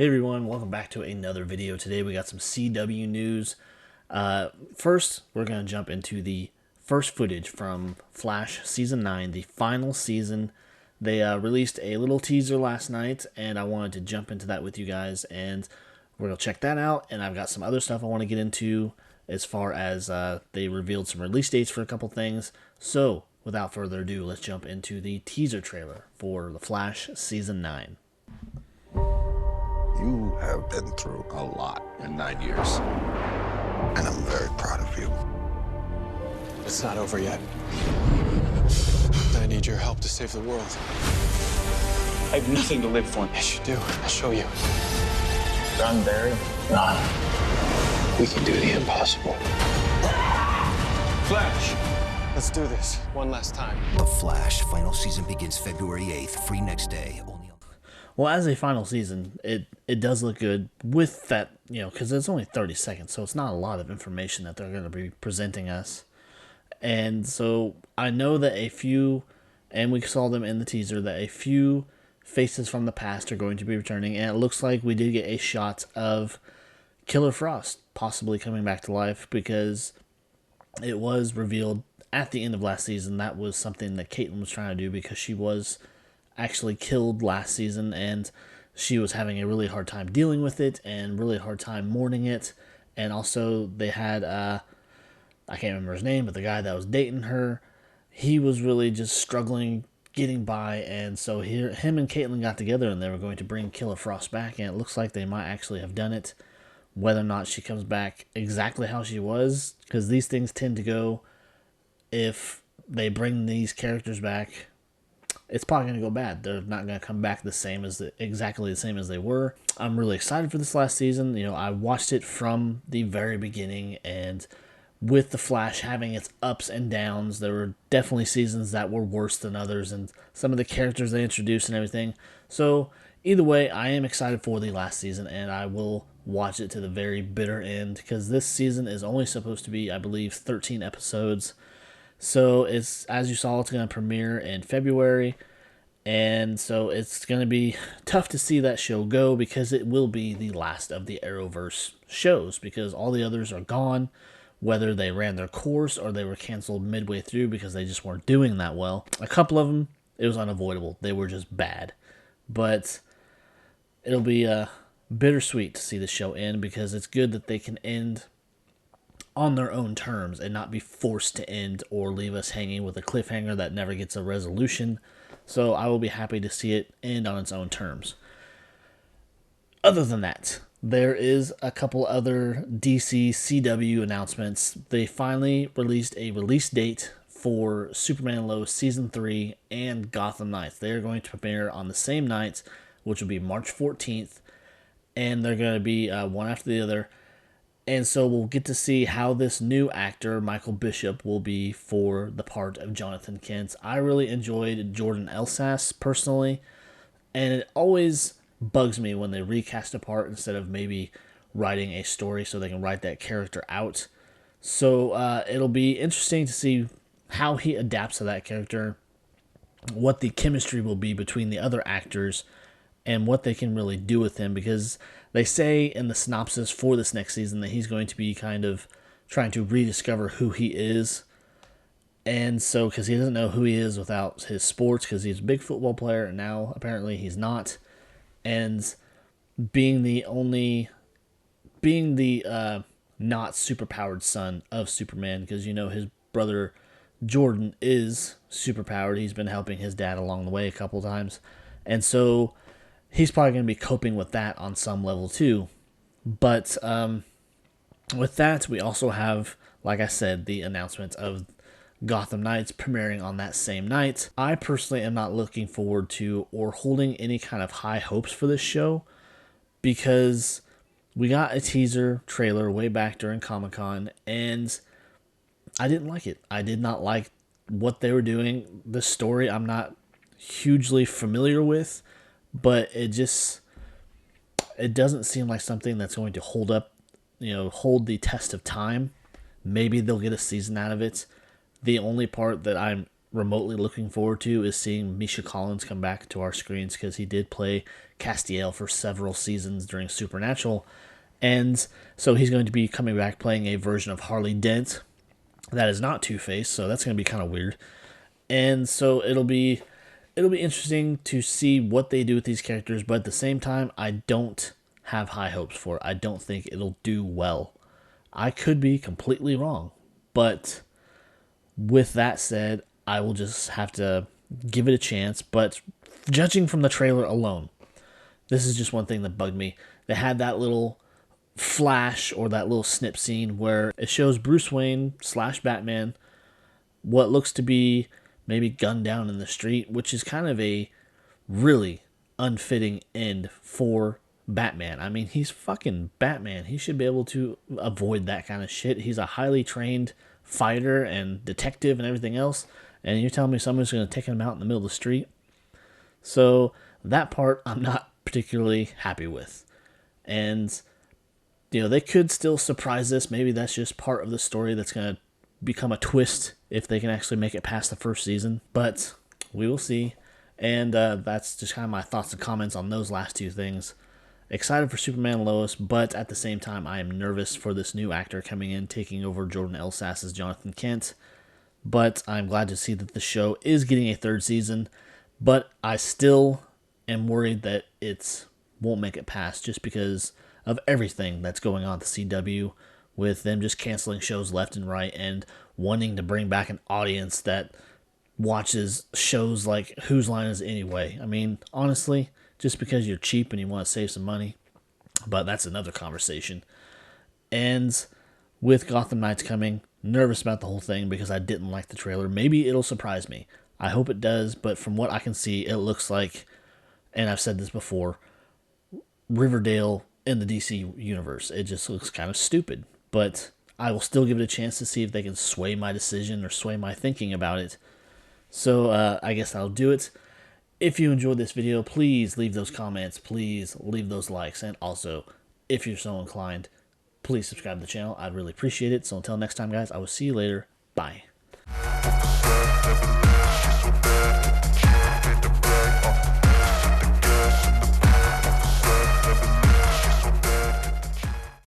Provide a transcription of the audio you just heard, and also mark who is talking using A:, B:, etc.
A: Hey everyone, welcome back to another video. Today we got some CW news. First, we're going to jump into the first footage from Flash Season 9, the final season. They released a little teaser last night, and I wanted to jump into that with you guys, and we're going to check that out. And I've got some other stuff I want to get into as far as they revealed some release dates for a couple things. So, without further ado, let's jump into the teaser trailer for The Flash Season 9.
B: You have been through a lot in 9 years, and I'm very proud of you.
C: It's not over yet. I need your help to save the world.
D: I have nothing to live for.
C: Yes, you do. I'll show you.
D: Done, buried, gone. We can do the impossible. Flash!
C: Let's do this one last time.
E: The Flash final season begins February 8th, free next day. Only on...
A: Well, as a final season, it does look good with that, because it's only 30 seconds, so it's not a lot of information that they're going to be presenting us. And so I know that a few, and we saw them in the teaser, that a few faces from the past are going to be returning, and it looks like we did get a shot of Killer Frost possibly coming back to life, because it was revealed at the end of last season that was something that Caitlin was trying to do, because she was actually killed last season and she was having a really hard time dealing with it and really hard time mourning it. And also they had I can't remember his name, but the guy that was dating her, he was really just struggling getting by, and so him and Caitlin got together and they were going to bring Killer Frost back, and it looks like they might actually have done it. Whether or not she comes back exactly how she was, because these things tend to go, if they bring these characters back, it's probably going to go bad. They're not going to come back exactly the same as they were. I'm really excited for this last season. I watched it from the very beginning, and with The Flash having its ups and downs, there were definitely seasons that were worse than others, and some of the characters they introduced and everything. So either way, I am excited for the last season, and I will watch it to the very bitter end, because this season is only supposed to be, I believe, 13 episodes. So it's, as you saw, it's going to premiere in February, and so it's going to be tough to see that show go, because it will be the last of the Arrowverse shows, because all the others are gone, whether they ran their course or they were canceled midway through because they just weren't doing that well. A couple of them, it was unavoidable. They were just bad. But it'll be bittersweet to see the show end, because it's good that they can end on their own terms and not be forced to end or leave us hanging with a cliffhanger that never gets a resolution. So I will be happy to see it end on its own terms. Other than that, there is a couple other DC CW announcements. They finally released a release date for Superman and Lois Season 3 and Gotham Knights. They are going to premiere on the same night, which will be March 14th, and they're going to be one after the other. And so we'll get to see how this new actor, Michael Bishop, will be for the part of Jonathan Kent. I really enjoyed Jordan Elsas personally, and it always bugs me when they recast a part instead of maybe writing a story so they can write that character out. So it'll be interesting to see how he adapts to that character, what the chemistry will be between the other actors, and what they can really do with him, because they say in the synopsis for this next season that he's going to be kind of trying to rediscover who he is. And so, because he doesn't know who he is without his sports, because he's a big football player, and now apparently he's not. And being the not superpowered son of Superman, because his brother Jordan is superpowered. He's been helping his dad along the way a couple times. And so he's probably going to be coping with that on some level too. But with that, we also have, like I said, the announcement of Gotham Knights premiering on that same night. I personally am not looking forward to or holding any kind of high hopes for this show, because we got a teaser trailer way back during Comic-Con, and I didn't like it. I did not like what they were doing. The story I'm not hugely familiar with, but it doesn't seem like something that's going to hold the test of time. Maybe they'll get a season out of it. The only part that I'm remotely looking forward to is seeing Misha Collins come back to our screens, because he did play Castiel for several seasons during Supernatural. And so he's going to be coming back playing a version of Harley Dent that is not Two-Face, so that's going to be kind of weird. And so it'll be interesting to see what they do with these characters, but at the same time, I don't have high hopes for it. I don't think it'll do well. I could be completely wrong, but with that said, I will just have to give it a chance. But judging from the trailer alone, this is just one thing that bugged me. They had that little flash or that little snip scene where it shows Bruce Wayne / Batman, what looks to be maybe gunned down in the street, which is kind of a really unfitting end for Batman. I mean, he's fucking Batman. He should be able to avoid that kind of shit. He's a highly trained fighter and detective and everything else, and you're telling me someone's going to take him out in the middle of the street? So that part I'm not particularly happy with. And they could still surprise us. Maybe that's just part of the story that's going to become a twist if they can actually make it past the first season. But we will see. And that's just kind of my thoughts and comments on those last two things. Excited for Superman and Lois, but at the same time, I am nervous for this new actor coming in, taking over Jordan Elsass's Jonathan Kent. But I'm glad to see that the show is getting a third season. But I still am worried that it won't make it past just because of everything that's going on at the CW, with them just canceling shows left and right and wanting to bring back an audience that watches shows like Whose Line Is It Anyway? I mean, honestly, just because you're cheap and you want to save some money, but that's another conversation. And with Gotham Knights coming, nervous about the whole thing because I didn't like the trailer. Maybe it'll surprise me. I hope it does, but from what I can see, it looks like, and I've said this before, Riverdale in the DC universe. It just looks kind of stupid, but I will still give it a chance to see if they can sway my decision or sway my thinking about it. So I guess I'll do it. If you enjoyed this video, please leave those comments, please leave those likes, and also, if you're so inclined, please subscribe to the channel. I'd really appreciate it. So until next time, guys, I will see you later. Bye.